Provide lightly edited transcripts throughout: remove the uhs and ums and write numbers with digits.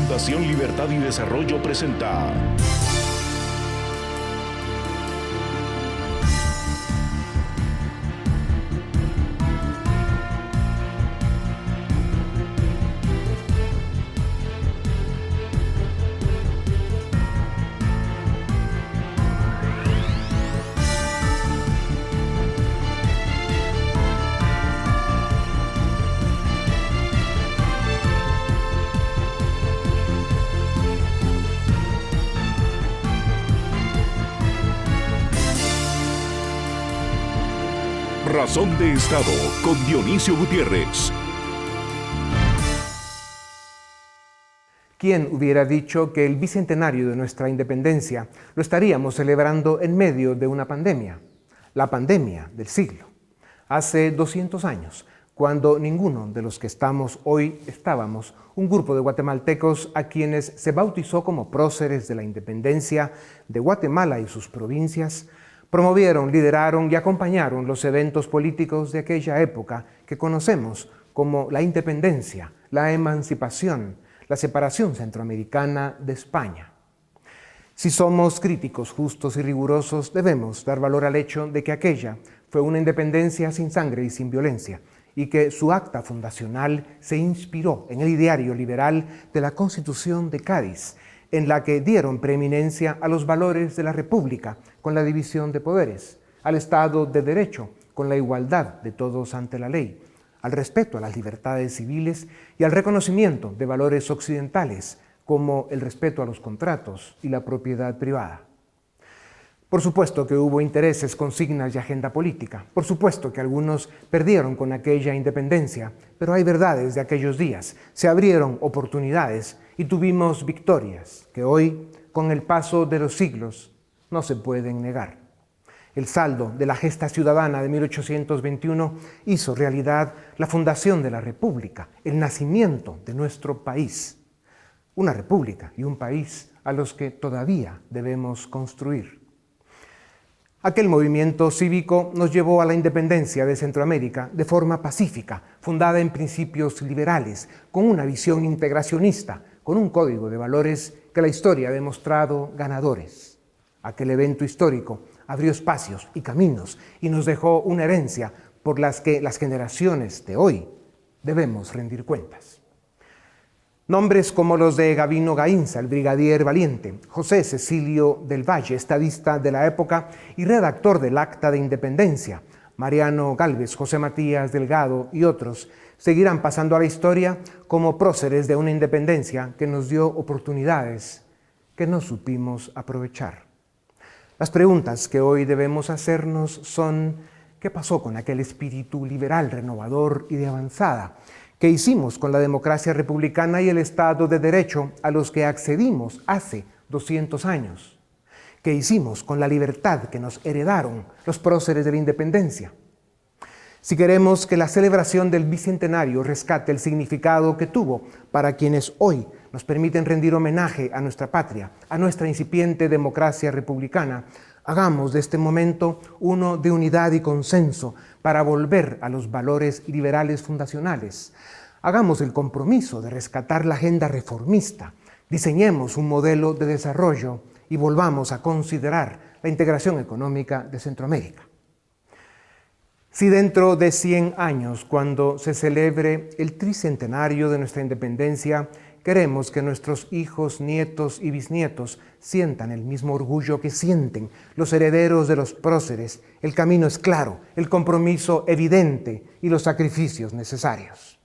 Fundación Libertad y Desarrollo presenta Razón de Estado con Dionisio Gutiérrez. ¿Quién hubiera dicho que el bicentenario de nuestra independencia lo estaríamos celebrando en medio de una pandemia? La pandemia del siglo. Hace 200 años, cuando ninguno de los que estamos hoy estábamos, un grupo de guatemaltecos a quienes se bautizó como próceres de la independencia de Guatemala y sus provincias, promovieron, lideraron y acompañaron los eventos políticos de aquella época que conocemos como la independencia, la emancipación, la separación centroamericana de España. Si somos críticos, justos y rigurosos, debemos dar valor al hecho de que aquella fue una independencia sin sangre y sin violencia, y que su acta fundacional se inspiró en el ideario liberal de la Constitución de Cádiz, en la que dieron preeminencia a los valores de la República con la división de poderes, al Estado de Derecho con la igualdad de todos ante la ley, al respeto a las libertades civiles y al reconocimiento de valores occidentales como el respeto a los contratos y la propiedad privada. Por supuesto que hubo intereses, consignas y agenda política. Por supuesto que algunos perdieron con aquella independencia, pero hay verdades de aquellos días. Se abrieron oportunidades y tuvimos victorias que hoy, con el paso de los siglos, no se pueden negar. El saldo de la gesta ciudadana de 1821 hizo realidad la fundación de la República, el nacimiento de nuestro país. Una república y un país a los que todavía debemos construir. Aquel movimiento cívico nos llevó a la independencia de Centroamérica de forma pacífica, fundada en principios liberales, con una visión integracionista, con un código de valores que la historia ha demostrado ganadores. Aquel evento histórico abrió espacios y caminos y nos dejó una herencia por las que las generaciones de hoy debemos rendir cuentas. Nombres como los de Gabino Gainza, el brigadier valiente, José Cecilio del Valle, estadista de la época y redactor del Acta de Independencia, Mariano Gálvez, José Matías Delgado y otros, seguirán pasando a la historia como próceres de una independencia que nos dio oportunidades que no supimos aprovechar. Las preguntas que hoy debemos hacernos son: ¿qué pasó con aquel espíritu liberal, renovador y de avanzada? ¿Qué hicimos con la democracia republicana y el Estado de Derecho a los que accedimos hace 200 años? ¿Qué hicimos con la libertad que nos heredaron los próceres de la independencia? Si queremos que la celebración del bicentenario rescate el significado que tuvo para quienes hoy nos permiten rendir homenaje a nuestra patria, a nuestra incipiente democracia republicana, hagamos de este momento uno de unidad y consenso para volver a los valores liberales fundacionales. Hagamos el compromiso de rescatar la agenda reformista, diseñemos un modelo de desarrollo y volvamos a considerar la integración económica de Centroamérica. Si dentro de 100 años, cuando se celebre el tricentenario de nuestra independencia, queremos que nuestros hijos, nietos y bisnietos sientan el mismo orgullo que sienten los herederos de los próceres, el camino es claro, el compromiso evidente y los sacrificios necesarios.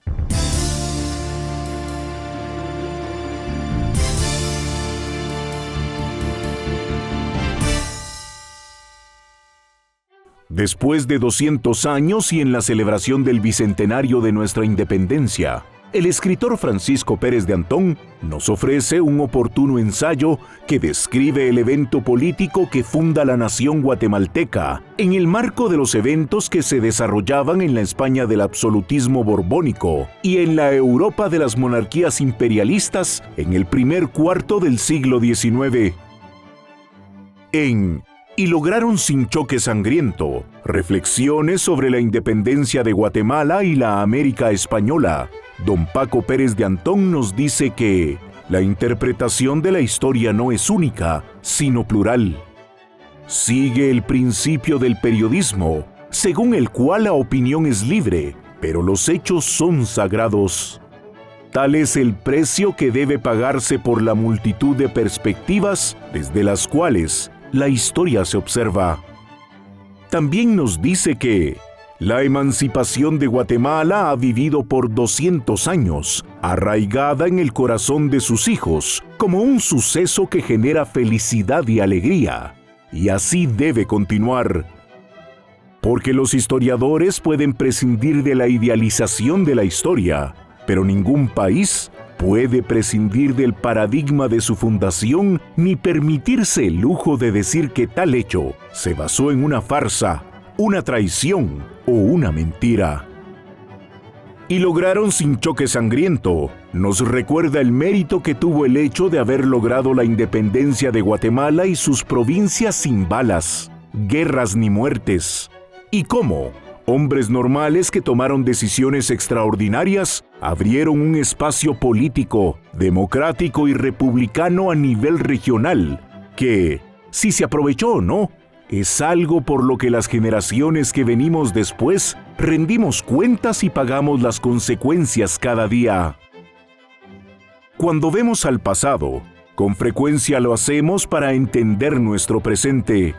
Después de 200 años y en la celebración del bicentenario de nuestra independencia, el escritor Francisco Pérez de Antón nos ofrece un oportuno ensayo que describe el evento político que funda la nación guatemalteca en el marco de los eventos que se desarrollaban en la España del absolutismo borbónico y en la Europa de las monarquías imperialistas en el primer cuarto del siglo XIX. Y lograron sin choque sangriento, reflexiones sobre la independencia de Guatemala y la América española. Don Paco Pérez de Antón nos dice que la interpretación de la historia no es única, sino plural. Sigue el principio del periodismo, según el cual la opinión es libre, pero los hechos son sagrados. Tal es el precio que debe pagarse por la multitud de perspectivas desde las cuales la historia se observa. También nos dice que la emancipación de Guatemala ha vivido por 200 años, arraigada en el corazón de sus hijos, como un suceso que genera felicidad y alegría. Y así debe continuar. Porque los historiadores pueden prescindir de la idealización de la historia, pero ningún país puede prescindir del paradigma de su fundación ni permitirse el lujo de decir que tal hecho se basó en una farsa, una traición o una mentira. Y lograron sin choque sangriento, nos recuerda el mérito que tuvo el hecho de haber logrado la independencia de Guatemala y sus provincias sin balas, guerras ni muertes. Y cómo hombres normales que tomaron decisiones extraordinarias abrieron un espacio político, democrático y republicano a nivel regional, que, si se aprovechó o no, es algo por lo que las generaciones que venimos después rendimos cuentas y pagamos las consecuencias cada día. Cuando vemos al pasado, con frecuencia lo hacemos para entender nuestro presente.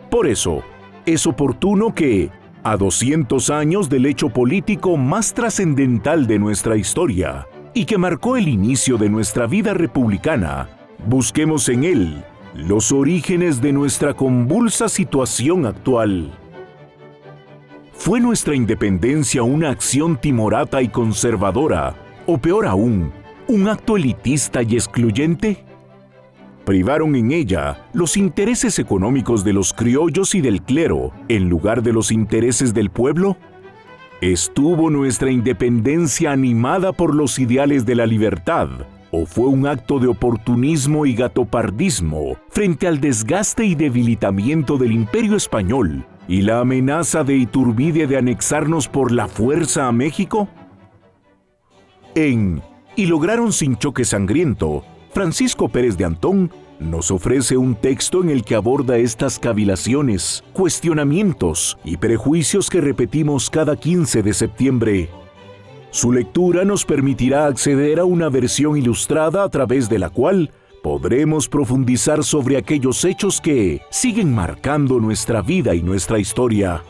Por eso, es oportuno que, a 200 años del hecho político más trascendental de nuestra historia y que marcó el inicio de nuestra vida republicana, busquemos en él los orígenes de nuestra convulsa situación actual. ¿Fue nuestra independencia una acción timorata y conservadora, o peor aún, un acto elitista y excluyente? ¿Privaron en ella los intereses económicos de los criollos y del clero en lugar de los intereses del pueblo? ¿Estuvo nuestra independencia animada por los ideales de la libertad o fue un acto de oportunismo y gatopardismo frente al desgaste y debilitamiento del Imperio Español y la amenaza de Iturbide de anexarnos por la fuerza a México? Y lograron sin choque sangriento, Francisco Pérez de Antón nos ofrece un texto en el que aborda estas cavilaciones, cuestionamientos y prejuicios que repetimos cada 15 de septiembre. Su lectura nos permitirá acceder a una versión ilustrada a través de la cual podremos profundizar sobre aquellos hechos que siguen marcando nuestra vida y nuestra historia.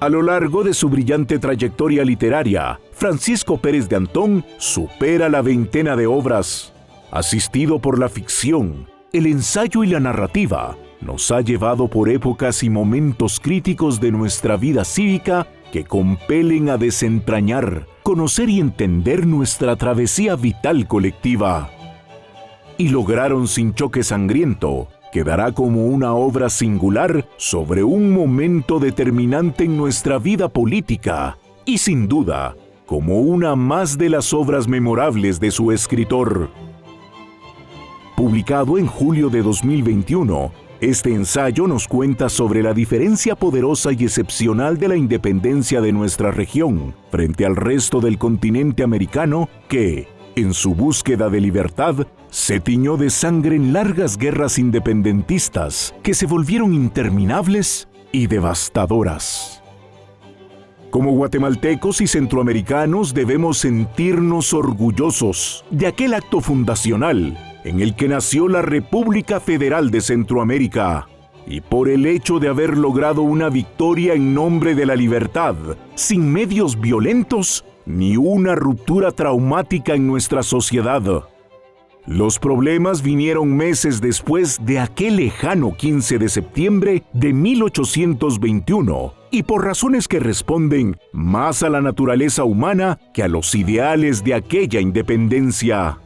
A lo largo de su brillante trayectoria literaria, Francisco Pérez de Antón supera la veintena de obras. Asistido por la ficción, el ensayo y la narrativa, nos ha llevado por épocas y momentos críticos de nuestra vida cívica que compelen a desentrañar, conocer y entender nuestra travesía vital colectiva. Y lograron sin choque sangriento, quedará como una obra singular sobre un momento determinante en nuestra vida política y sin duda, como una más de las obras memorables de su escritor. Publicado en julio de 2021, este ensayo nos cuenta sobre la diferencia poderosa y excepcional de la independencia de nuestra región frente al resto del continente americano que, en su búsqueda de libertad, se tiñó de sangre en largas guerras independentistas que se volvieron interminables y devastadoras. Como guatemaltecos y centroamericanos debemos sentirnos orgullosos de aquel acto fundacional en el que nació la República Federal de Centroamérica, y por el hecho de haber logrado una victoria en nombre de la libertad, sin medios violentos ni una ruptura traumática en nuestra sociedad. Los problemas vinieron meses después de aquel lejano 15 de septiembre de 1821, y por razones que responden más a la naturaleza humana que a los ideales de aquella independencia.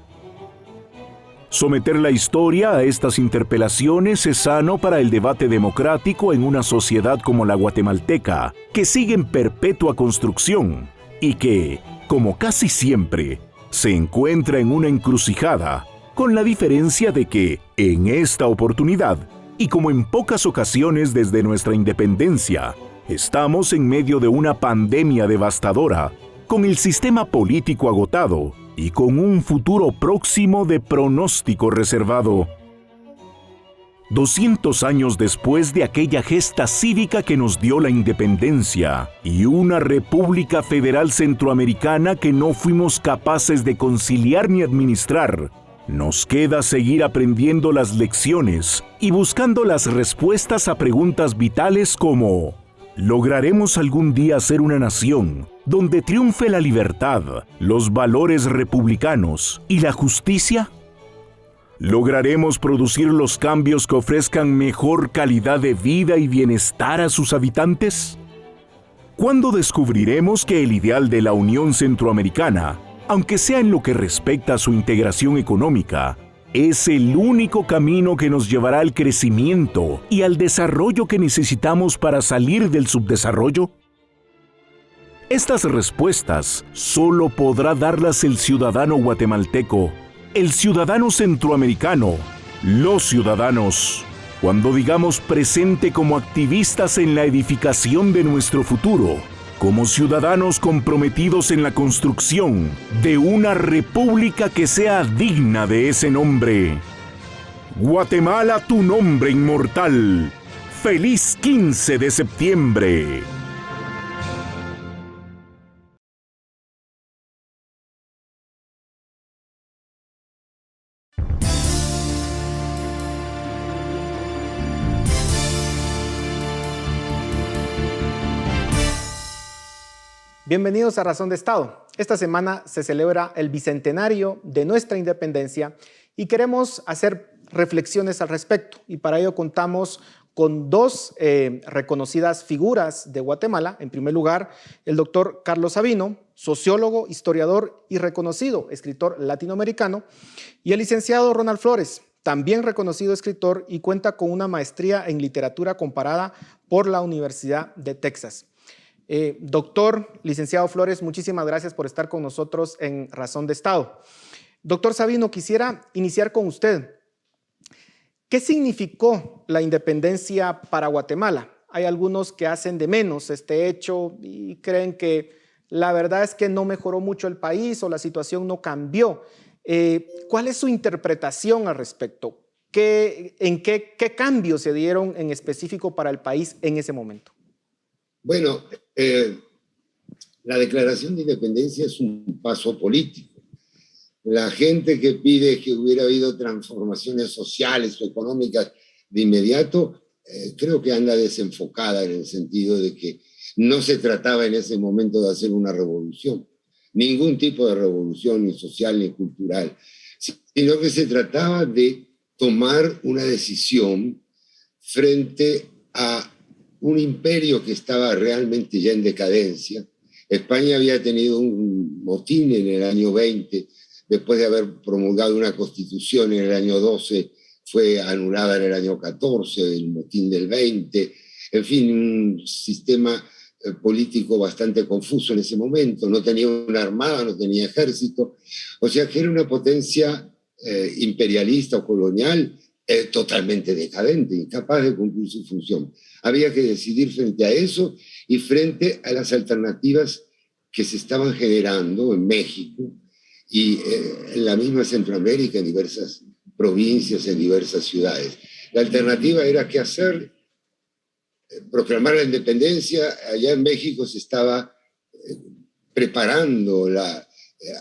Someter la historia a estas interpelaciones es sano para el debate democrático en una sociedad como la guatemalteca, que sigue en perpetua construcción y que, como casi siempre, se encuentra en una encrucijada, con la diferencia de que, en esta oportunidad, y como en pocas ocasiones desde nuestra independencia, estamos en medio de una pandemia devastadora, con el sistema político agotado y con un futuro próximo de pronóstico reservado. 200 años después de aquella gesta cívica que nos dio la independencia y una República Federal Centroamericana que no fuimos capaces de conciliar ni administrar, nos queda seguir aprendiendo las lecciones y buscando las respuestas a preguntas vitales como: ¿lograremos algún día ser una nación donde triunfe la libertad, los valores republicanos y la justicia? ¿Lograremos producir los cambios que ofrezcan mejor calidad de vida y bienestar a sus habitantes? ¿Cuándo descubriremos que el ideal de la Unión Centroamericana, aunque sea en lo que respecta a su integración económica, es el único camino que nos llevará al crecimiento y al desarrollo que necesitamos para salir del subdesarrollo? Estas respuestas solo podrá darlas el ciudadano guatemalteco, el ciudadano centroamericano, los ciudadanos, cuando digamos presente como activistas en la edificación de nuestro futuro, como ciudadanos comprometidos en la construcción de una república que sea digna de ese nombre. Guatemala, tu nombre inmortal. ¡Feliz 15 de septiembre! Bienvenidos a Razón de Estado. Esta semana se celebra el bicentenario de nuestra independencia y queremos hacer reflexiones al respecto. Y para ello contamos con dos reconocidas figuras de Guatemala. En primer lugar, el doctor Carlos Sabino, sociólogo, historiador y reconocido escritor latinoamericano, y el licenciado Ronald Flores, también reconocido escritor y cuenta con una maestría en literatura comparada por la Universidad de Texas. Doctor, licenciado Flores, muchísimas gracias por estar con nosotros en Razón de Estado. Doctor Sabino, quisiera iniciar con usted. ¿Qué significó la independencia para Guatemala? Hay algunos que hacen de menos este hecho y creen que la verdad es que no mejoró mucho el país o la situación no cambió. ¿Cuál es su interpretación al respecto? ¿Qué cambios se dieron en específico para el país en ese momento? Bueno, la declaración de independencia es un paso político. La gente que pide que hubiera habido transformaciones sociales o económicas de inmediato, creo que anda desenfocada en el sentido de que no se trataba en ese momento de hacer una revolución, ningún tipo de revolución, ni social ni cultural, sino que se trataba de tomar una decisión frente a un imperio que estaba realmente ya en decadencia. España había tenido un motín en el año 20, después de haber promulgado una constitución en el año 12, fue anulada en el año 14, el motín del 20, en fin, un sistema político bastante confuso en ese momento, no tenía una armada, no tenía ejército, o sea que era una potencia imperialista o colonial totalmente decadente, incapaz de cumplir su función. Había que decidir frente a eso y frente a las alternativas que se estaban generando en México y en la misma Centroamérica, en diversas provincias, en diversas ciudades. La alternativa era qué hacer, proclamar la independencia. Allá en México se estaba preparando la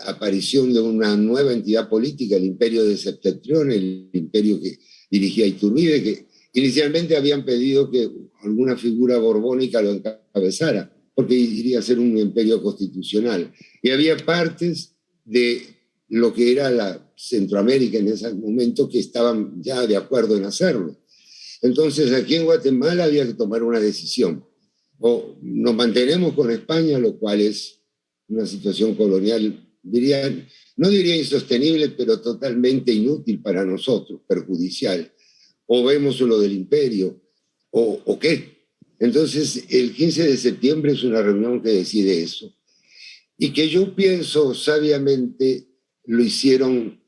aparición de una nueva entidad política, el Imperio de Septentrión, el imperio que dirigía Iturbide, que inicialmente habían pedido que alguna figura borbónica lo encabezara, porque iría a ser un imperio constitucional. Y había partes de lo que era la Centroamérica en ese momento que estaban ya de acuerdo en hacerlo. Entonces aquí en Guatemala había que tomar una decisión. O nos mantenemos con España, lo cual es una situación colonial, no diría insostenible, pero totalmente inútil para nosotros, perjudicial. O vemos lo del imperio, o qué. Entonces, el 15 de septiembre es una reunión que decide eso. Y que yo pienso sabiamente lo hicieron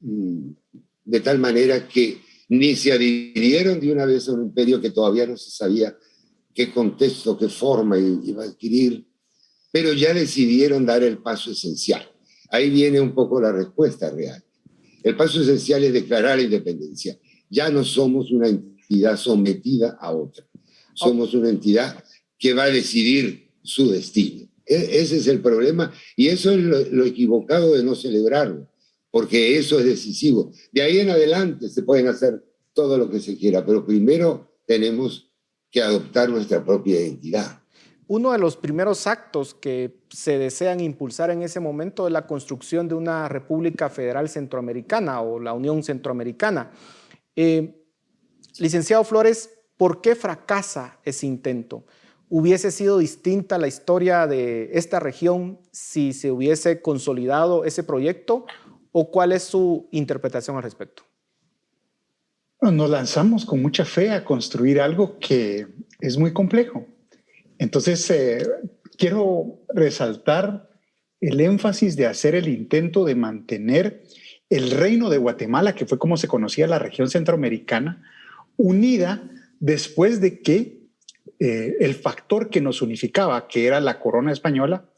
de tal manera que ni se adhirieron de una vez a un imperio que todavía no se sabía qué contexto, qué forma iba a adquirir, pero ya decidieron dar el paso esencial. Ahí viene un poco la respuesta real. El paso esencial es declarar la independencia. Ya no somos una entidad sometida a otra. Somos una entidad que va a decidir su destino. Ese es el problema y eso es lo equivocado de no celebrarlo, porque eso es decisivo. De ahí en adelante se pueden hacer todo lo que se quiera, pero primero tenemos que adoptar nuestra propia identidad. Uno de los primeros actos que se desean impulsar en ese momento es la construcción de una República Federal Centroamericana o la Unión Centroamericana. Licenciado Flores, ¿por qué fracasa ese intento? ¿Hubiese sido distinta la historia de esta región si se hubiese consolidado ese proyecto? ¿O cuál es su interpretación al respecto? Nos lanzamos con mucha fe a construir algo que es muy complejo. Entonces, quiero resaltar el énfasis de hacer el intento de mantener el Reino de Guatemala, que fue como se conocía la región centroamericana, unida después de que el factor que nos unificaba, que era la corona española,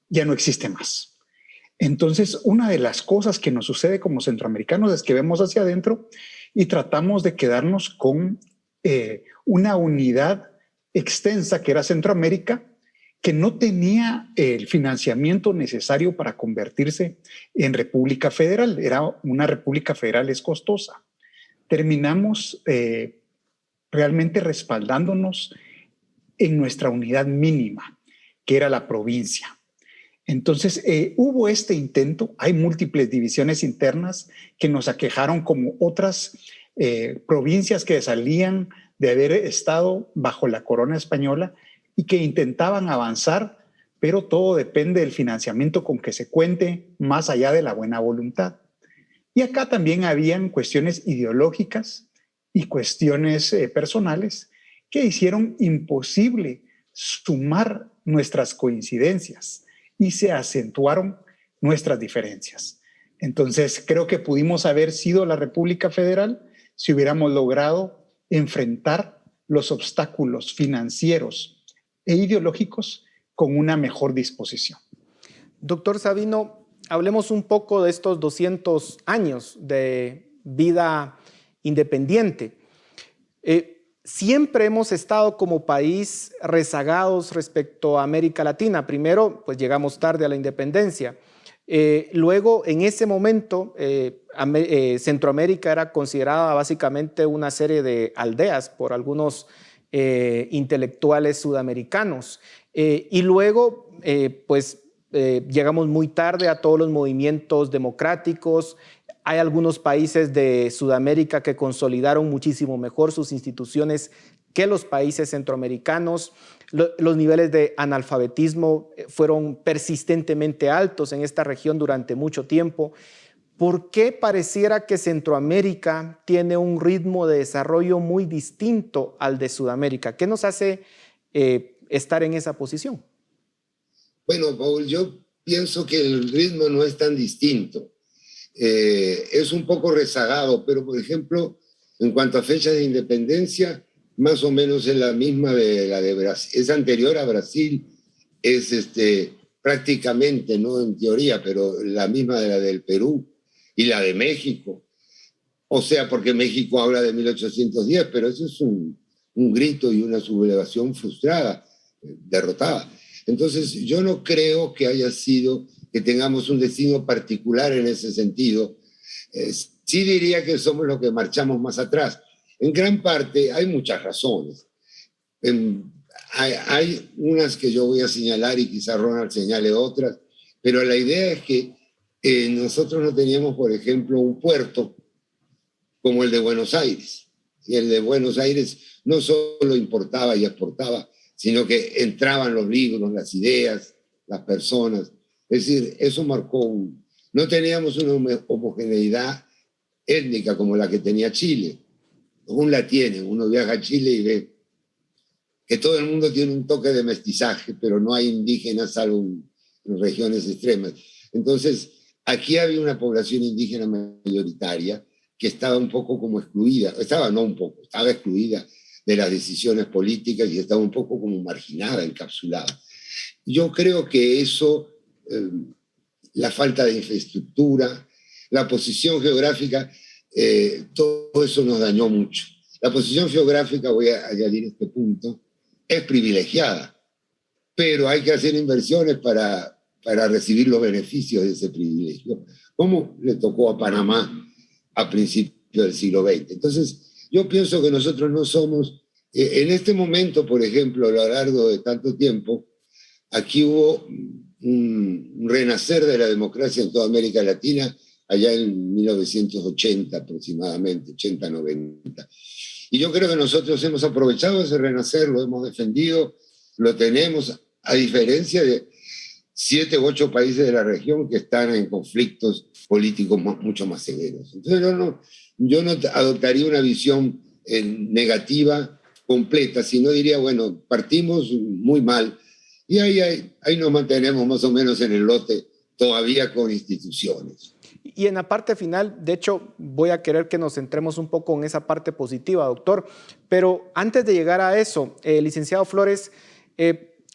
ya no existe más. Entonces, una de las cosas que nos sucede como centroamericanos es que vemos hacia adentro y tratamos de quedarnos con una unidad extensa que era Centroamérica, que no tenía el financiamiento necesario para convertirse en República Federal. Era una República Federal, es costosa. Terminamos realmente respaldándonos en nuestra unidad mínima, que era la provincia. Entonces, hubo este intento, hay múltiples divisiones internas que nos aquejaron como otras provincias que salían de haber estado bajo la corona española y que intentaban avanzar, pero todo depende del financiamiento con que se cuente más allá de la buena voluntad. Y acá también habían cuestiones ideológicas y cuestiones personales que hicieron imposible sumar nuestras coincidencias y se acentuaron nuestras diferencias. Entonces, creo que pudimos haber sido la República Federal si hubiéramos logrado enfrentar los obstáculos financieros e ideológicos con una mejor disposición. Doctor Sabino, hablemos un poco de estos 200 años de vida independiente. Siempre hemos estado como país rezagados respecto a América Latina. Primero, pues llegamos tarde a la independencia. Luego, en ese momento, Centroamérica era considerada básicamente una serie de aldeas por algunos intelectuales sudamericanos. Y luego, llegamos muy tarde a todos los movimientos democráticos. Hay algunos países de Sudamérica que consolidaron muchísimo mejor sus instituciones que los países centroamericanos. Los niveles de analfabetismo fueron persistentemente altos en esta región durante mucho tiempo. ¿Por qué pareciera que Centroamérica tiene un ritmo de desarrollo muy distinto al de Sudamérica? ¿Qué nos hace estar en esa posición? Bueno, Paul, yo pienso que el ritmo no es tan distinto. Es un poco rezagado, pero por ejemplo, en cuanto a fechas de independencia, más o menos es la misma de la de Brasil, es anterior a Brasil, es prácticamente, no en teoría, pero la misma de la del Perú y la de México. O sea, porque México habla de 1810, pero eso es un grito y una sublevación frustrada, derrotada. Entonces, yo no creo que haya sido que tengamos un destino particular en ese sentido. Sí diría que somos los que marchamos más atrás. En gran parte hay muchas razones. Hay unas que yo voy a señalar y quizá Ronald señale otras, pero la idea es que nosotros no teníamos, por ejemplo, un puerto como el de Buenos Aires. Y el de Buenos Aires no solo importaba y exportaba, sino que entraban los libros, las ideas, las personas. Es decir, eso marcó no teníamos una homogeneidad étnica como la que tenía Chile. Aún la tiene, uno viaja a Chile y ve que todo el mundo tiene un toque de mestizaje, pero no hay indígenas salvo en regiones extremas. Entonces, aquí había una población indígena mayoritaria que estaba un poco como excluida, estaba excluida de las decisiones políticas y estaba un poco como marginada, encapsulada. Yo creo que eso la falta de infraestructura, la posición geográfica, todo eso nos dañó mucho. La posición geográfica, voy a añadir este punto, es privilegiada, pero hay que hacer inversiones para recibir los beneficios de ese privilegio, como le tocó a Panamá a principios del siglo XX. Entonces, yo pienso que nosotros no somos, en este momento, por ejemplo, a lo largo de tanto tiempo, aquí hubo un renacer de la democracia en toda América Latina, allá en 1980 aproximadamente, 80-90. Y yo creo que nosotros hemos aprovechado ese renacer, lo hemos defendido, lo tenemos, a diferencia de 7 u 8 países de la región que están en conflictos políticos mucho más severos. Entonces yo no adoptaría una visión negativa completa, sino diría, bueno, partimos muy mal y ahí nos mantenemos más o menos en el lote todavía con instituciones. Y en la parte final, de hecho, voy a querer que nos centremos un poco en esa parte positiva, doctor. Pero antes de llegar a eso, licenciado Flores,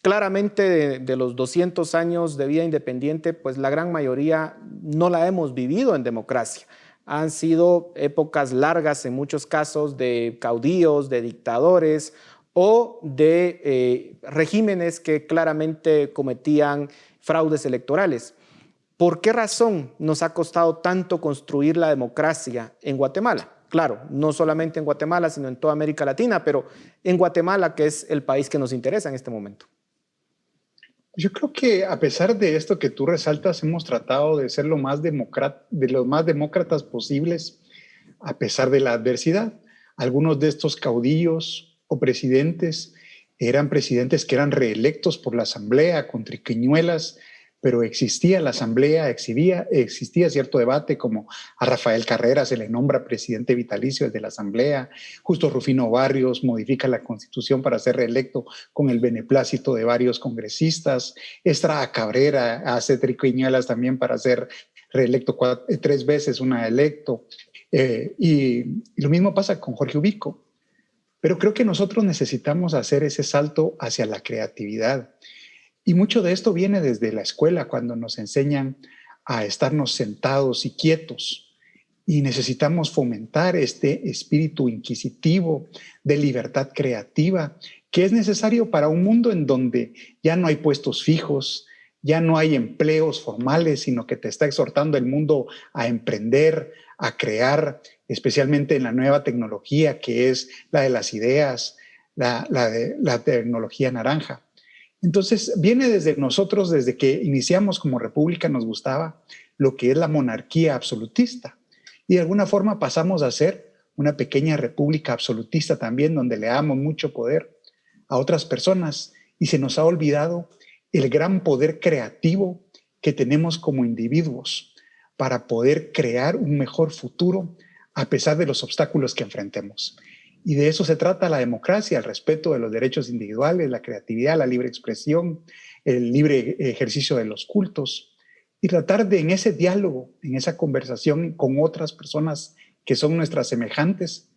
claramente de los 200 años de vida independiente, pues la gran mayoría no la hemos vivido en democracia. Han sido épocas largas en muchos casos de caudillos, de dictadores o de regímenes que claramente cometían fraudes electorales. ¿Por qué razón nos ha costado tanto construir la democracia en Guatemala? Claro, no solamente en Guatemala, sino en toda América Latina, pero en Guatemala, que es el país que nos interesa en este momento. Yo creo que a pesar de esto que tú resaltas, hemos tratado de ser los más demócratas posibles a pesar de la adversidad. Algunos de estos caudillos o presidentes eran presidentes que eran reelectos por la Asamblea con triquiñuelas, pero existía la Asamblea, existía cierto debate, como a Rafael Carrera se le nombra presidente vitalicio de la Asamblea, Justo Rufino Barrios modifica la Constitución para ser reelecto con el beneplácito de varios congresistas, Estrada Cabrera hace triquiñuelas también para ser reelecto 3 veces, una electo, y lo mismo pasa con Jorge Ubico. Pero creo que nosotros necesitamos hacer ese salto hacia la creatividad. Y mucho de esto viene desde la escuela, cuando nos enseñan a estarnos sentados y quietos. Y necesitamos fomentar este espíritu inquisitivo de libertad creativa, que es necesario para un mundo en donde ya no hay puestos fijos, ya no hay empleos formales, sino que te está exhortando el mundo a emprender, a crear, especialmente en la nueva tecnología, que es la de las ideas, la de la tecnología naranja. Entonces, viene desde nosotros, desde que iniciamos como república, nos gustaba lo que es la monarquía absolutista. Y de alguna forma pasamos a ser una pequeña república absolutista también, donde le damos mucho poder a otras personas y se nos ha olvidado el gran poder creativo que tenemos como individuos para poder crear un mejor futuro a pesar de los obstáculos que enfrentemos. Y de eso se trata la democracia, el respeto de los derechos individuales, la creatividad, la libre expresión, el libre ejercicio de los cultos y tratar de en ese diálogo, en esa conversación con otras personas que son nuestras semejantes,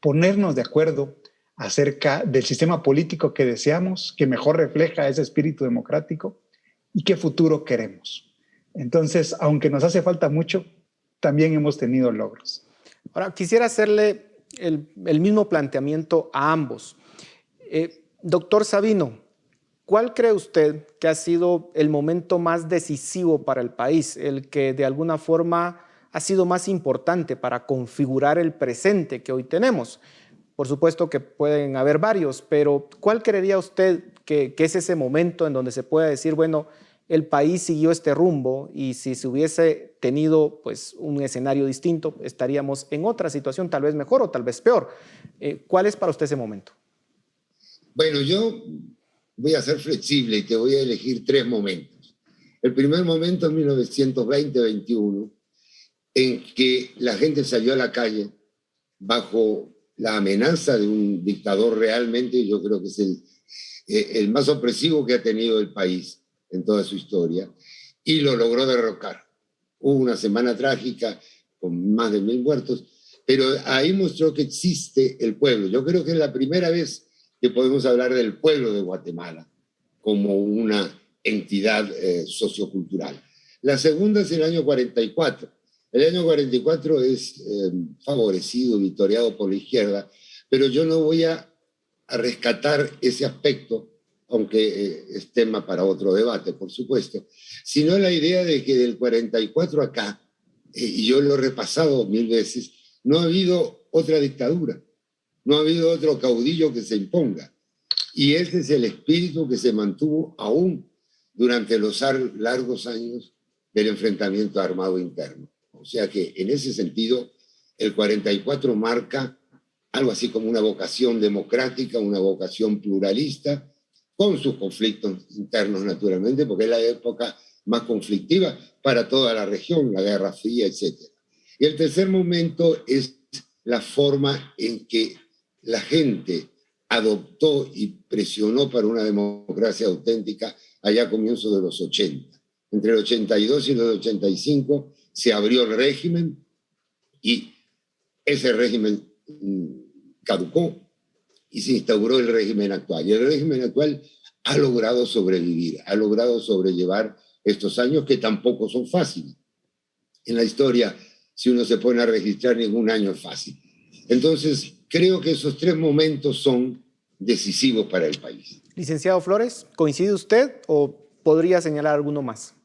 ponernos de acuerdo acerca del sistema político que deseamos, que mejor refleja ese espíritu democrático y qué futuro queremos. Entonces, aunque nos hace falta mucho, también hemos tenido logros. Ahora, quisiera hacerle el mismo planteamiento a ambos. Doctor Sabino, ¿cuál cree usted que ha sido el momento más decisivo para el país, el que de alguna forma ha sido más importante para configurar el presente que hoy tenemos? Por supuesto que pueden haber varios, pero ¿cuál creería usted que es ese momento en donde se puede decir, bueno, el país siguió este rumbo y si se hubiese tenido pues, un escenario distinto, estaríamos en otra situación, tal vez mejor o tal vez peor? ¿Cuál es para usted ese momento? Bueno, yo voy a ser flexible y te voy a elegir 3 momentos. El primer momento es 1920-21, en que la gente salió a la calle bajo la amenaza de un dictador realmente, yo creo que es el más opresivo que ha tenido el país en toda su historia, y lo logró derrocar. Hubo una semana trágica con más de 1000 muertos, pero ahí mostró que existe el pueblo. Yo creo que es la primera vez que podemos hablar del pueblo de Guatemala como una entidad sociocultural. La segunda es el año 44. El año 44 es favorecido, victoriado por la izquierda, pero yo no voy a rescatar ese aspecto, aunque es tema para otro debate, por supuesto, sino la idea de que del 44 acá, y yo lo he repasado 1000 veces, no ha habido otra dictadura, no ha habido otro caudillo que se imponga. Y ese es el espíritu que se mantuvo aún durante los largos años del enfrentamiento armado interno. O sea que en ese sentido, el 44 marca algo así como una vocación democrática, una vocación pluralista, con sus conflictos internos naturalmente, porque es la época más conflictiva para toda la región, la Guerra Fría, etc. Y el tercer momento es la forma en que la gente adoptó y presionó para una democracia auténtica allá a comienzos de los 80. Entre el 82 y el 85 se abrió el régimen y ese régimen caducó y se instauró el régimen actual. Y el régimen actual ha logrado sobrevivir, ha logrado sobrellevar estos años que tampoco son fáciles. En la historia, si uno se pone a registrar, ningún año es fácil. Entonces, creo que esos tres momentos son decisivos para el país. Licenciado Flores, ¿coincide usted o podría señalar alguno más?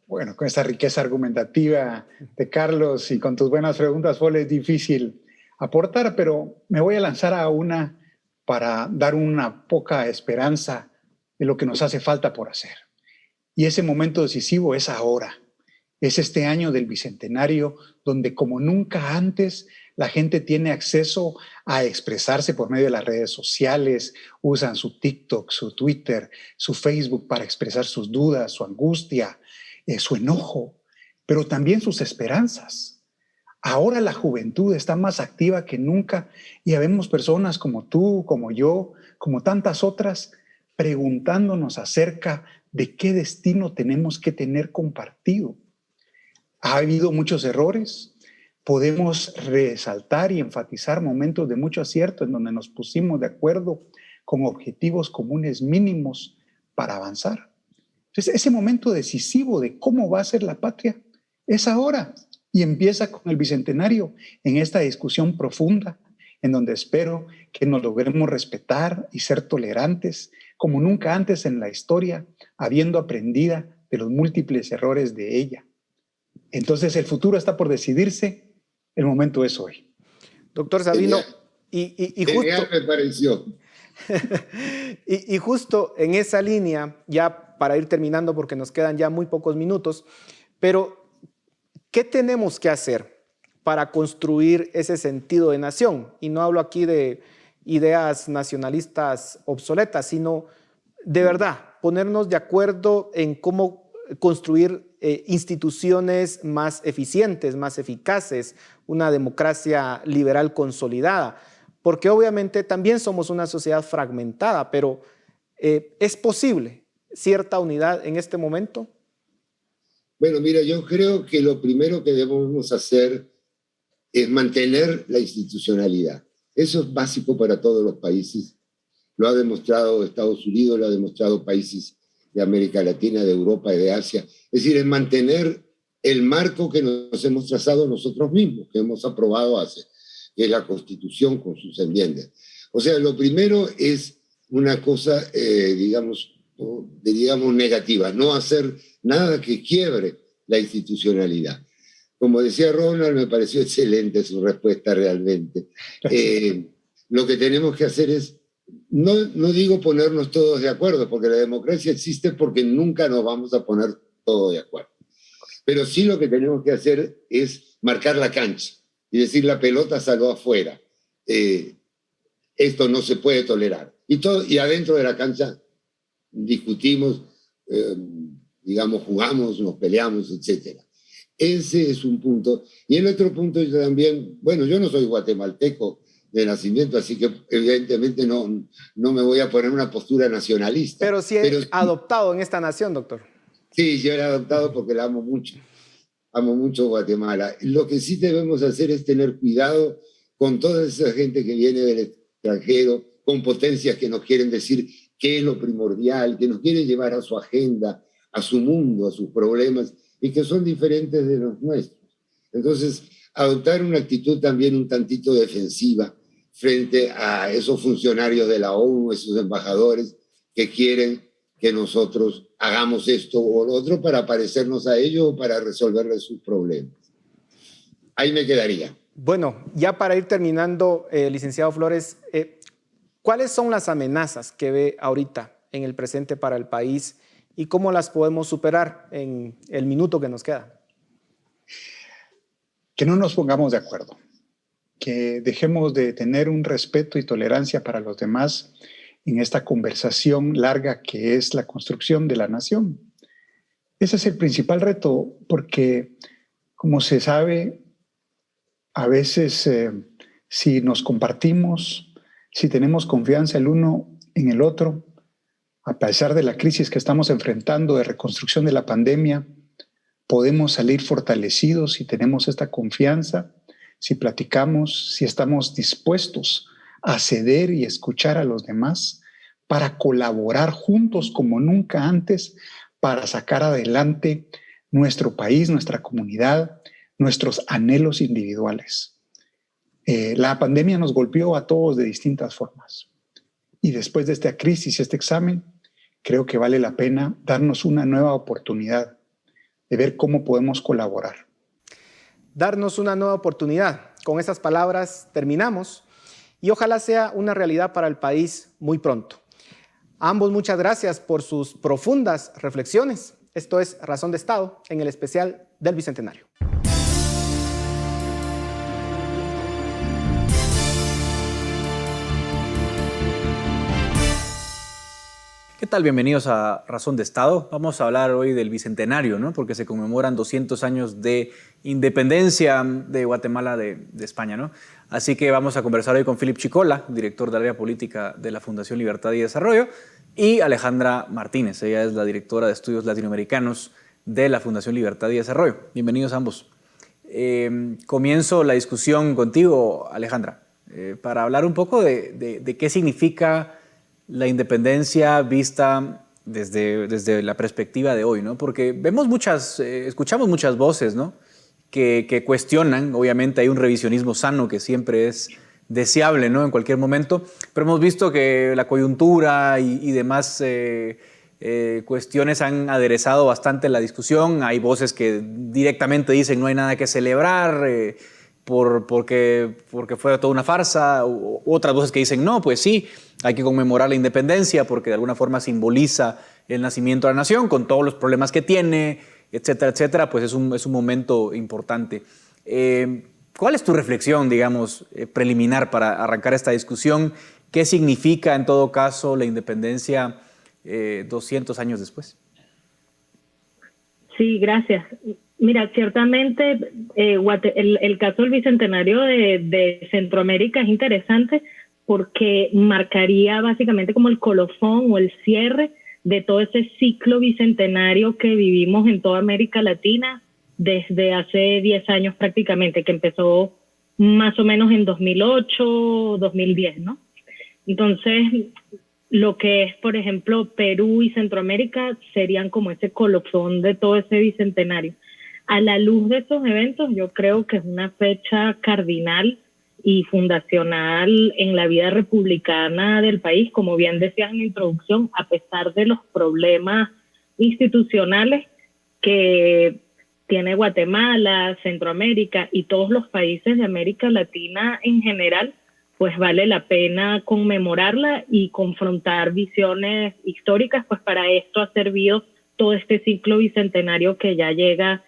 Bueno, con esta riqueza argumentativa de Carlos y con tus buenas preguntas, Paul, es difícil aportar, pero me voy a lanzar a una para dar una poca esperanza de lo que nos hace falta por hacer. Y ese momento decisivo es ahora. Es este año del Bicentenario, donde como nunca antes la gente tiene acceso a expresarse por medio de las redes sociales, usan su TikTok, su Twitter, su Facebook para expresar sus dudas, su angustia, su enojo, pero también sus esperanzas. Ahora la juventud está más activa que nunca y vemos personas como tú, como yo, como tantas otras, preguntándonos acerca de qué destino tenemos que tener compartido. Ha habido muchos errores, podemos resaltar y enfatizar momentos de mucho acierto en donde nos pusimos de acuerdo con objetivos comunes mínimos para avanzar. Entonces, ese momento decisivo de cómo va a ser la patria es ahora y empieza con el Bicentenario en esta discusión profunda en donde espero que nos logremos respetar y ser tolerantes como nunca antes en la historia, habiendo aprendido de los múltiples errores de ella. Entonces el futuro está por decidirse, el momento es hoy. Doctor Sabino, Genial me pareció. y justo en esa línea, ya para ir terminando porque nos quedan ya muy pocos minutos, pero ¿qué tenemos que hacer para construir ese sentido de nación? Y no hablo aquí de ideas nacionalistas obsoletas, sino de verdad ponernos de acuerdo en cómo construir instituciones más eficientes, más eficaces, una democracia liberal consolidada, porque obviamente también somos una sociedad fragmentada, pero ¿es posible cierta unidad en este momento? Bueno, mira, yo creo que lo primero que debemos hacer es mantener la institucionalidad. Eso es básico para todos los países. Lo ha demostrado Estados Unidos, lo ha demostrado países de América Latina, de Europa y de Asia. Es decir, es mantener el marco que nos hemos trazado nosotros mismos, que hemos aprobado hace, que es la Constitución con sus enmiendas. O sea, lo primero es una cosa, digamos, negativa, no hacer nada que quiebre la institucionalidad. Como decía Ronald, me pareció excelente su respuesta realmente. Lo que tenemos que hacer es, no digo ponernos todos de acuerdo, porque la democracia existe porque nunca nos vamos a poner todos de acuerdo. Pero sí lo que tenemos que hacer es marcar la cancha y decir la pelota salió afuera. Esto no se puede tolerar. Y adentro de la cancha discutimos, digamos, jugamos, nos peleamos, etc. Ese es un punto. Y el otro punto yo también, bueno, yo no soy guatemalteco de nacimiento, así que evidentemente no me voy a poner una postura nacionalista. Pero sí adoptado en esta nación, doctor. Sí, yo he adoptado porque la amo mucho. Amo mucho Guatemala. Lo que sí debemos hacer es tener cuidado con toda esa gente que viene del extranjero, con potencias que nos quieren decir qué es lo primordial, que nos quieren llevar a su agenda, a su mundo, a sus problemas, y que son diferentes de los nuestros. Entonces, adoptar una actitud también un tantito defensiva frente a esos funcionarios de la ONU, esos embajadores que quieren que nosotros hagamos esto o lo otro para parecernos a ellos o para resolverles sus problemas. Ahí me quedaría. Bueno, ya para ir terminando, licenciado Flores, ¿cuáles son las amenazas que ve ahorita en el presente para el país y cómo las podemos superar en el minuto que nos queda? Que no nos pongamos de acuerdo, que dejemos de tener un respeto y tolerancia para los demás en esta conversación larga que es la construcción de la nación. Ese es el principal reto, porque, como se sabe, a veces si nos compartimos, si tenemos confianza el uno en el otro, a pesar de la crisis que estamos enfrentando de reconstrucción de la pandemia, podemos salir fortalecidos si tenemos esta confianza, si platicamos, si estamos dispuestos a ceder y escuchar a los demás para colaborar juntos como nunca antes para sacar adelante nuestro país, nuestra comunidad, nuestros anhelos individuales. La pandemia nos golpeó a todos de distintas formas. Y después de esta crisis, este examen, creo que vale la pena darnos una nueva oportunidad de ver cómo podemos colaborar. Darnos una nueva oportunidad. Con esas palabras terminamos y ojalá sea una realidad para el país muy pronto. A ambos muchas gracias por sus profundas reflexiones. Esto es Razón de Estado en el especial del Bicentenario. ¿Qué tal? Bienvenidos a Razón de Estado. Vamos a hablar hoy del Bicentenario, ¿no? Porque se conmemoran 200 años de independencia de Guatemala de España, ¿no? Así que vamos a conversar hoy con Philip Chicola, director del área política de la Fundación Libertad y Desarrollo, y Alejandra Martínez. Ella es la directora de Estudios Latinoamericanos de la Fundación Libertad y Desarrollo. Bienvenidos a ambos. Comienzo la discusión contigo, Alejandra, para hablar un poco de qué significa la independencia vista desde la perspectiva de hoy, ¿no? Porque escuchamos muchas voces, ¿no? que cuestionan. Obviamente hay un revisionismo sano que siempre es deseable, ¿no? En cualquier momento, pero hemos visto que la coyuntura y demás cuestiones han aderezado bastante la discusión. Hay voces que directamente dicen no hay nada que celebrar, porque fue toda una farsa, otras voces que dicen no, pues sí, hay que conmemorar la independencia porque de alguna forma simboliza el nacimiento de la nación con todos los problemas que tiene, etcétera, etcétera, pues es un momento importante. ¿Cuál es tu reflexión, digamos, preliminar para arrancar esta discusión? ¿Qué significa en todo caso la independencia 200 años después? Sí, gracias. Mira, ciertamente el caso del Bicentenario de Centroamérica es interesante porque marcaría básicamente como el colofón o el cierre de todo ese ciclo bicentenario que vivimos en toda América Latina desde hace 10 años prácticamente, que empezó más o menos en 2008, 2010, ¿no? Entonces, lo que es, por ejemplo, Perú y Centroamérica serían como ese colofón de todo ese bicentenario. A la luz de estos eventos, yo creo que es una fecha cardinal y fundacional en la vida republicana del país, como bien decías en la introducción, a pesar de los problemas institucionales que tiene Guatemala, Centroamérica y todos los países de América Latina en general, pues vale la pena conmemorarla y confrontar visiones históricas, pues para esto ha servido todo este ciclo bicentenario que ya llega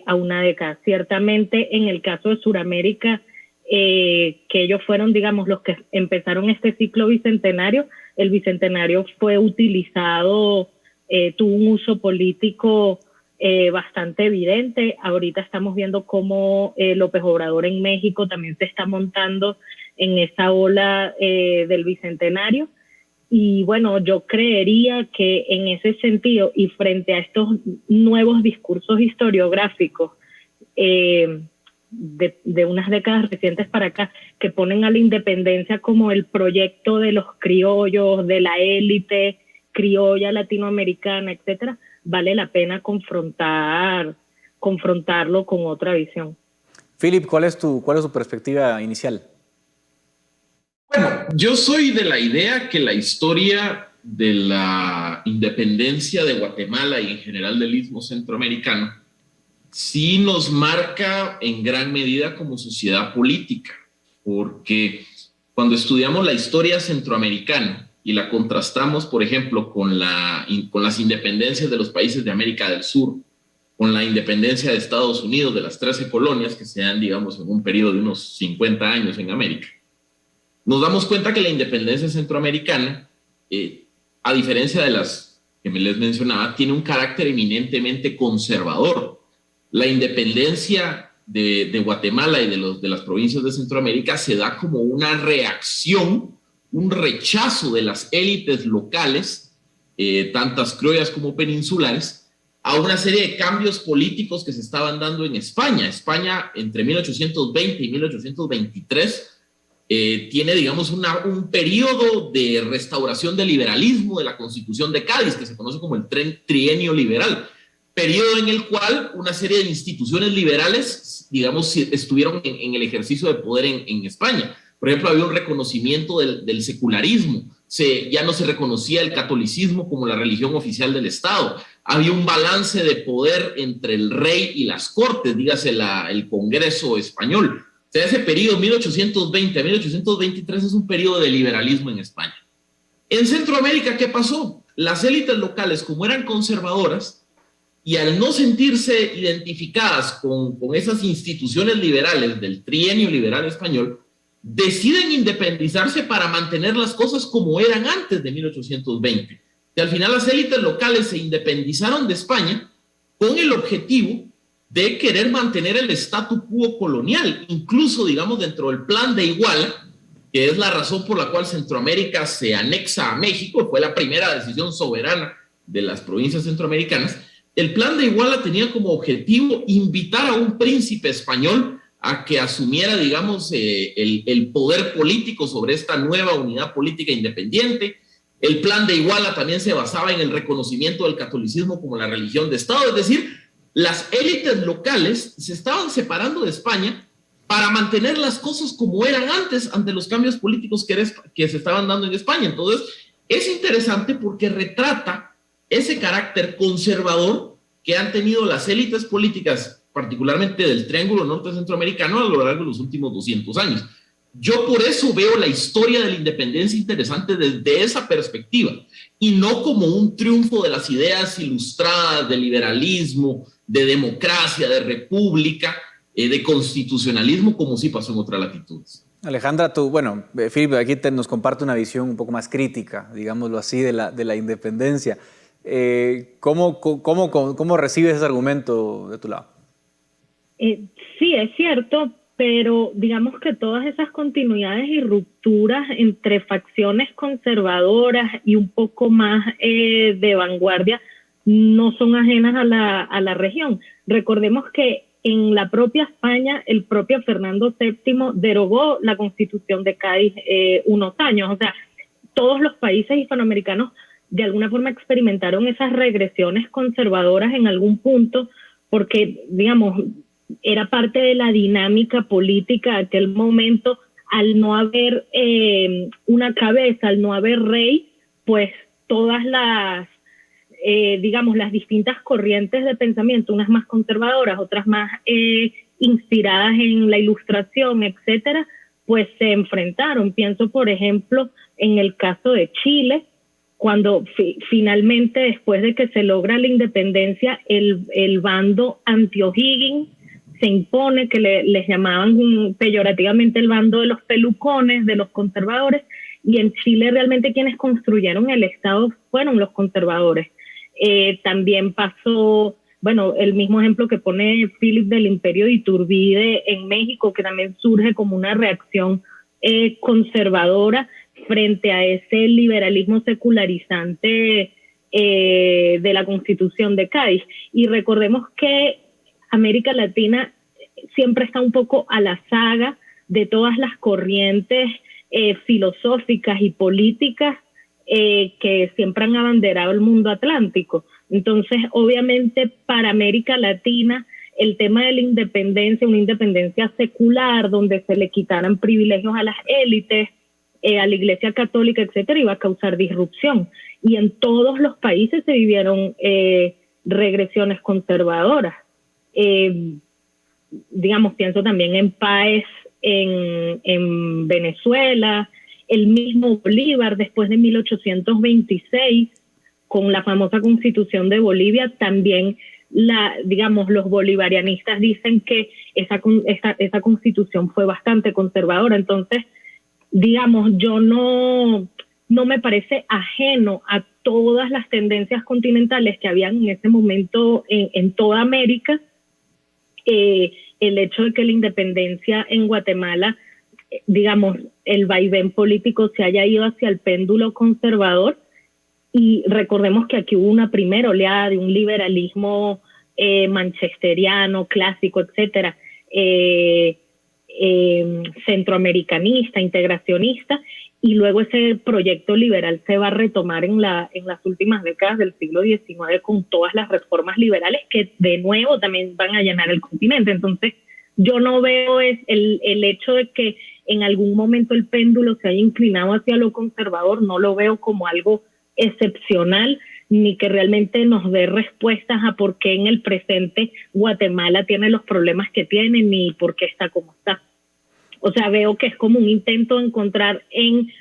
a una década. Ciertamente en el caso de Sudamérica, que ellos fueron, digamos, los que empezaron este ciclo bicentenario, el bicentenario fue utilizado, tuvo un uso político bastante evidente. Ahorita estamos viendo cómo López Obrador en México también se está montando en esa ola del bicentenario. Y bueno, yo creería que en ese sentido y frente a estos nuevos discursos historiográficos de unas décadas recientes para acá, que ponen a la independencia como el proyecto de los criollos, de la élite criolla latinoamericana, etcétera, vale la pena confrontarlo con otra visión. Philip, ¿cuál es tu perspectiva inicial? Bueno, yo soy de la idea que la historia de la independencia de Guatemala y en general del Istmo Centroamericano sí nos marca en gran medida como sociedad política, porque cuando estudiamos la historia centroamericana y la contrastamos, por ejemplo, con las independencias de los países de América del Sur, con la independencia de Estados Unidos, de las 13 colonias que se dan, digamos, en un periodo de unos 50 años en América, nos damos cuenta que la independencia centroamericana, a diferencia de las que me les mencionaba, tiene un carácter eminentemente conservador. La independencia de Guatemala y de las provincias de Centroamérica se da como una reacción, un rechazo de las élites locales, tantas criollas como peninsulares, a una serie de cambios políticos que se estaban dando en España. España, entre 1820 y 1823, tiene, digamos, un periodo de restauración del liberalismo de la Constitución de Cádiz, que se conoce como el trienio liberal, periodo en el cual una serie de instituciones liberales, digamos, estuvieron en el ejercicio de poder en España. Por ejemplo, había un reconocimiento del secularismo, ya no se reconocía el catolicismo como la religión oficial del Estado, había un balance de poder entre el rey y las cortes, dígase el Congreso español. O sea, ese periodo 1820 a 1823 es un periodo de liberalismo en España. En Centroamérica, ¿qué pasó? Las élites locales, como eran conservadoras, y al no sentirse identificadas con esas instituciones liberales del trienio liberal español, deciden independizarse para mantener las cosas como eran antes de 1820. Y al final las élites locales se independizaron de España con el objetivo de querer mantener el statu quo colonial, incluso, digamos, dentro del Plan de Iguala, que es la razón por la cual Centroamérica se anexa a México, fue la primera decisión soberana de las provincias centroamericanas. El Plan de Iguala tenía como objetivo invitar a un príncipe español a que asumiera, digamos, el poder político sobre esta nueva unidad política independiente. El Plan de Iguala también se basaba en el reconocimiento del catolicismo como la religión de Estado, es decir, las élites locales se estaban separando de España para mantener las cosas como eran antes ante los cambios políticos que se estaban dando en España. Entonces, es interesante porque retrata ese carácter conservador que han tenido las élites políticas, particularmente del Triángulo Norte Centroamericano, a lo largo de los últimos 200 años. Yo por eso veo la historia de la independencia interesante desde esa perspectiva, y no como un triunfo de las ideas ilustradas, de liberalismo, de democracia, de república, de constitucionalismo, como sí pasó en otras latitudes. Alejandra, Philip, aquí nos comparte una visión un poco más crítica, digámoslo así, de la independencia. ¿Cómo recibes ese argumento de tu lado? Sí, es cierto, pero digamos que todas esas continuidades y rupturas entre facciones conservadoras y un poco más de vanguardia no son ajenas a la región. Recordemos que en la propia España, el propio Fernando VII derogó la Constitución de Cádiz unos años. O sea, todos los países hispanoamericanos de alguna forma experimentaron esas regresiones conservadoras en algún punto, porque, digamos, era parte de la dinámica política de aquel momento. Al no haber una cabeza, al no haber rey, pues todas las distintas corrientes de pensamiento, unas más conservadoras, otras más inspiradas en la ilustración, etcétera, pues se enfrentaron. Pienso, por ejemplo, en el caso de Chile, cuando finalmente, después de que se logra la independencia, el bando anti-O'Higgins se impone, que les llamaban peyorativamente el bando de los pelucones, de los conservadores, y en Chile realmente quienes construyeron el Estado fueron los conservadores. También pasó, el mismo ejemplo que pone Philip del Imperio de Iturbide en México, que también surge como una reacción conservadora frente a ese liberalismo secularizante de la Constitución de Cádiz. Y recordemos que América Latina siempre está un poco a la saga de todas las corrientes filosóficas y políticas que siempre han abanderado el mundo atlántico. Entonces, obviamente, para América Latina, el tema de la independencia, una independencia secular, donde se le quitaran privilegios a las élites, a la Iglesia Católica, etcétera, iba a causar disrupción. Y en todos los países se vivieron regresiones conservadoras. Digamos, pienso también en Páez en Venezuela, el mismo Bolívar después de 1826, con la famosa Constitución de Bolivia, también digamos, los bolivarianistas dicen que esa Constitución fue bastante conservadora. Entonces, digamos, yo no me parece ajeno a todas las tendencias continentales que habían en ese momento en toda América. El hecho de que la independencia en Guatemala, digamos, el vaivén político se haya ido hacia el péndulo conservador, y recordemos que aquí hubo una primera oleada de un liberalismo manchesteriano, clásico, etcétera, centroamericanista, integracionista, y luego ese proyecto liberal se va a retomar en las últimas décadas del siglo XIX con todas las reformas liberales que de nuevo también van a llenar el continente. Entonces, yo no veo el hecho de que en algún momento el péndulo se haya inclinado hacia lo conservador, no lo veo como algo excepcional, ni que realmente nos dé respuestas a por qué en el presente Guatemala tiene los problemas que tiene, ni por qué está como está. O sea, veo que es como un intento de encontrar en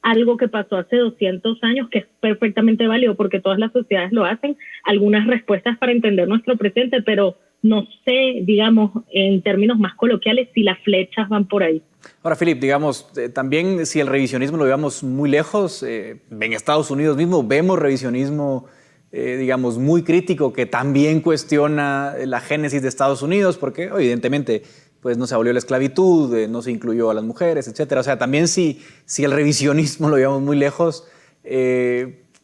algo que pasó hace 200 años, que es perfectamente válido porque todas las sociedades lo hacen, algunas respuestas para entender nuestro presente, pero no sé, digamos, en términos más coloquiales, si las flechas van por ahí. Ahora, Philip, digamos, también si el revisionismo lo veamos muy lejos, en Estados Unidos mismo vemos revisionismo, digamos, muy crítico, que también cuestiona la génesis de Estados Unidos, porque evidentemente pues no se abolió la esclavitud, no se incluyó a las mujeres, etcétera. O sea, también si el revisionismo lo llevamos muy lejos,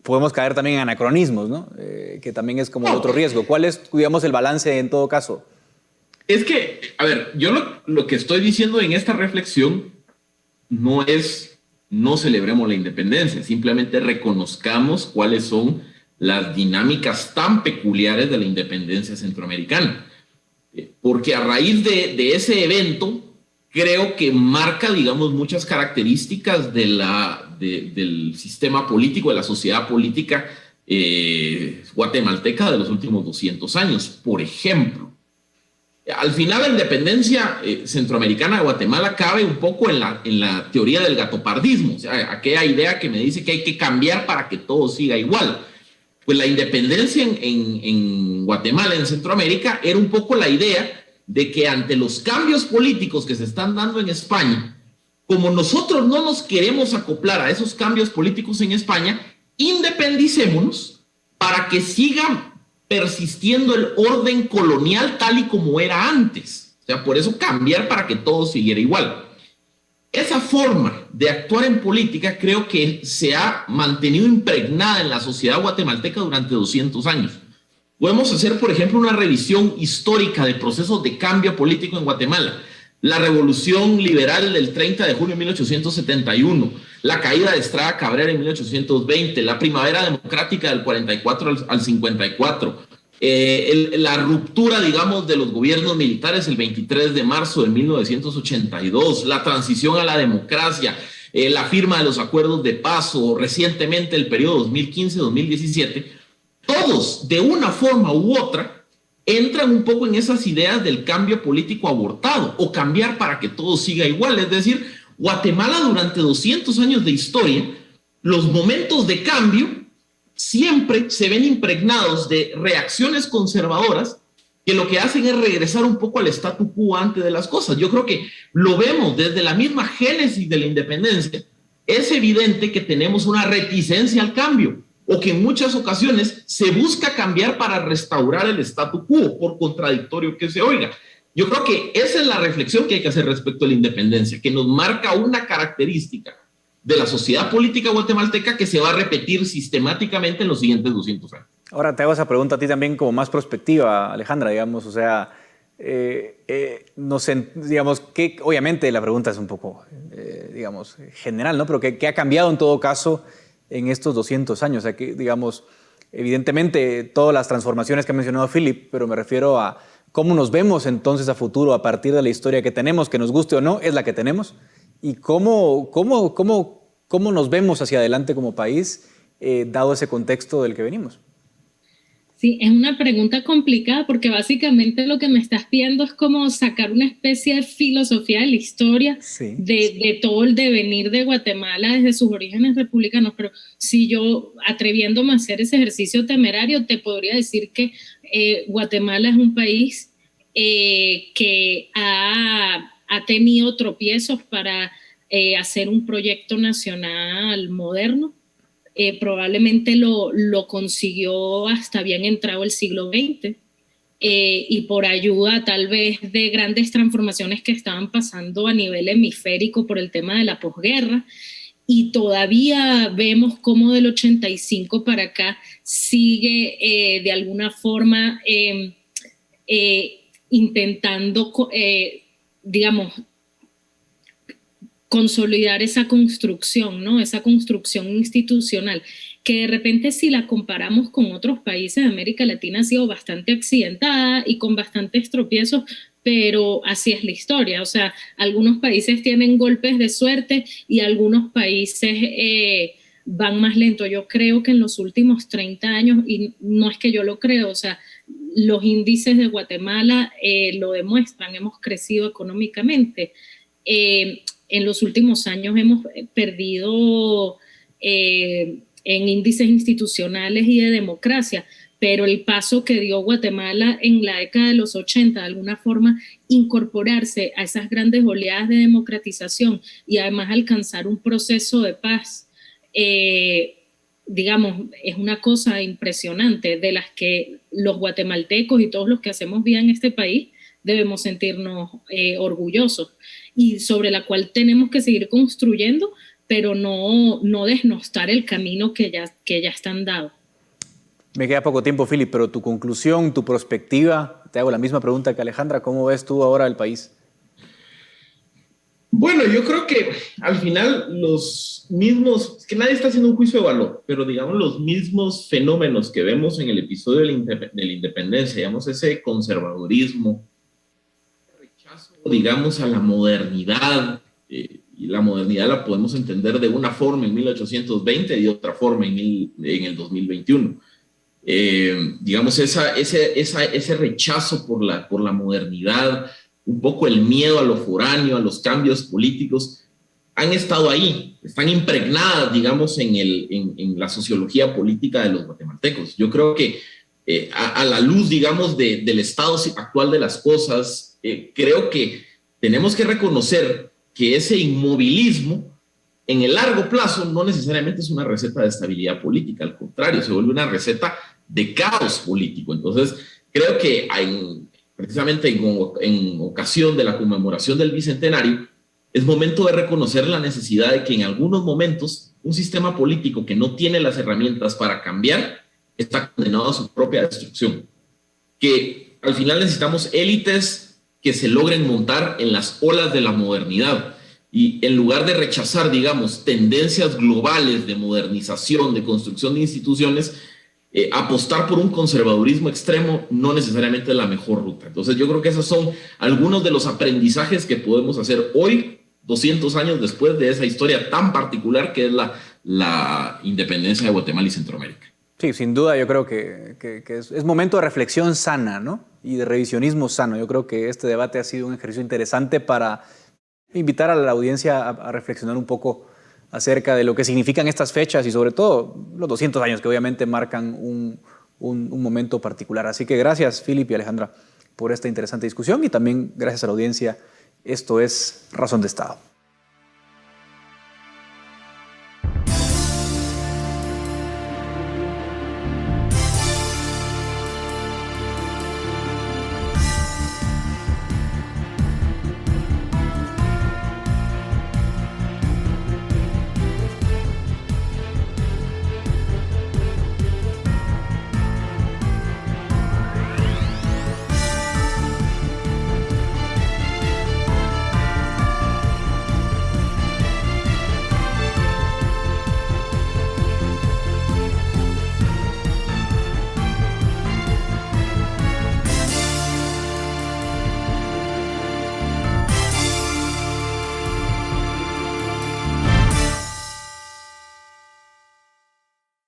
podemos caer también en anacronismos, ¿no? Que también es como otro riesgo. ¿Cuál es, digamos, el balance en todo caso? Es que, a ver, yo lo que estoy diciendo en esta reflexión no es no celebremos la independencia, simplemente reconozcamos cuáles son las dinámicas tan peculiares de la independencia centroamericana. Porque a raíz de ese evento, creo que marca, digamos, muchas características del sistema político, de la sociedad política guatemalteca de los últimos 200 años. Por ejemplo, al final la independencia centroamericana de Guatemala cabe un poco en la teoría del gatopardismo, o sea, aquella idea que me dice que hay que cambiar para que todo siga igual. Pues la independencia en Guatemala, en Centroamérica, era un poco la idea de que ante los cambios políticos que se están dando en España, como nosotros no nos queremos acoplar a esos cambios políticos en España, independicémonos para que siga persistiendo el orden colonial tal y como era antes. O sea, por eso cambiar para que todo siguiera igual. Esa forma de actuar en política creo que se ha mantenido impregnada en la sociedad guatemalteca durante 200 años. Podemos hacer, por ejemplo, una revisión histórica de procesos de cambio político en Guatemala. La revolución liberal del 30 de junio de 1871, la caída de Estrada Cabrera en 1820, la primavera democrática del 44 al 54, la ruptura, digamos, de los gobiernos militares el 23 de marzo de 1982, la transición a la democracia, la firma de los acuerdos de paz o recientemente el periodo 2015-2017, todos de una forma u otra entran un poco en esas ideas del cambio político abortado o cambiar para que todo siga igual. Es decir, Guatemala durante 200 años de historia, los momentos de cambio siempre se ven impregnados de reacciones conservadoras que lo que hacen es regresar un poco al statu quo antes de las cosas. Yo creo que lo vemos desde la misma génesis de la independencia. Es evidente que tenemos una reticencia al cambio o que en muchas ocasiones se busca cambiar para restaurar el statu quo, por contradictorio que se oiga. Yo creo que esa es la reflexión que hay que hacer respecto a la independencia, que nos marca una característica de la sociedad política guatemalteca que se va a repetir sistemáticamente en los siguientes 200 años. Ahora te hago esa pregunta a ti también como más prospectiva, Alejandra, digamos, o sea, digamos, que obviamente la pregunta es un poco, digamos, general, ¿no? Pero ¿qué ha cambiado en todo caso en estos 200 años? O sea, que, digamos, evidentemente todas las transformaciones que ha mencionado Philip, pero me refiero a cómo nos vemos entonces a futuro a partir de la historia que tenemos, que nos guste o no, es la que tenemos, y cómo nos vemos hacia adelante como país, dado ese contexto del que venimos. Sí, es una pregunta complicada porque básicamente lo que me estás pidiendo es como sacar una especie de filosofía de la historia, sí, de todo el devenir de Guatemala desde sus orígenes republicanos, pero si yo, atreviéndome a hacer ese ejercicio temerario, te podría decir que Guatemala es un país que ha tenido tropiezos para hacer un proyecto nacional moderno. Probablemente lo consiguió hasta bien entrado el siglo XX y por ayuda tal vez de grandes transformaciones que estaban pasando a nivel hemisférico por el tema de la posguerra, y todavía vemos cómo del 85 para acá sigue de alguna forma intentando, digamos, consolidar esa construcción, ¿no? Esa construcción institucional, que de repente si la comparamos con otros países de América Latina ha sido bastante accidentada y con bastantes tropiezos, pero así es la historia. O sea, algunos países tienen golpes de suerte y algunos países van más lento. Yo creo que en los últimos 30 años, y no es que yo lo creo, o sea, los índices de Guatemala lo demuestran, hemos crecido económicamente. En los últimos años hemos perdido en índices institucionales y de democracia, pero el paso que dio Guatemala en la década de los 80, de alguna forma incorporarse a esas grandes oleadas de democratización y además alcanzar un proceso de paz, digamos, es una cosa impresionante de las que los guatemaltecos y todos los que hacemos vida en este país debemos sentirnos orgullosos, y sobre la cual tenemos que seguir construyendo, pero no desnostar el camino que ya están dados. Me queda poco tiempo, Philip, pero tu conclusión, tu perspectiva, te hago la misma pregunta que Alejandra, ¿cómo ves tú ahora el país? Bueno, yo creo que al final los mismos, que nadie está haciendo un juicio de valor, pero digamos los mismos fenómenos que vemos en el episodio de la independencia, digamos ese conservadurismo, digamos, a la modernidad, y la modernidad la podemos entender de una forma en 1820 y de otra forma en el 2021. Digamos, ese rechazo por la modernidad, un poco el miedo a lo foráneo, a los cambios políticos, han estado ahí, están impregnadas, digamos, en la sociología política de los guatemaltecos. Yo creo que a la luz, digamos, del estado actual de las cosas, creo que tenemos que reconocer que ese inmovilismo en el largo plazo no necesariamente es una receta de estabilidad política, al contrario, se vuelve una receta de caos político. Entonces, creo que precisamente en ocasión de la conmemoración del Bicentenario, es momento de reconocer la necesidad de que en algunos momentos un sistema político que no tiene las herramientas para cambiar está condenado a su propia destrucción. Que al final necesitamos élites que se logren montar en las olas de la modernidad y en lugar de rechazar, digamos, tendencias globales de modernización, de construcción de instituciones, apostar por un conservadurismo extremo no necesariamente es la mejor ruta. Entonces yo creo que esos son algunos de los aprendizajes que podemos hacer hoy, 200 años después de esa historia tan particular que es la independencia de Guatemala y Centroamérica. Sí, sin duda yo creo que es momento de reflexión sana, ¿no? Y de revisionismo sano. Yo creo que este debate ha sido un ejercicio interesante para invitar a la audiencia a reflexionar un poco acerca de lo que significan estas fechas y sobre todo los 200 años que obviamente marcan un momento particular. Así que gracias, Philip y Alejandra, por esta interesante discusión y también gracias a la audiencia. Esto es Razón de Estado.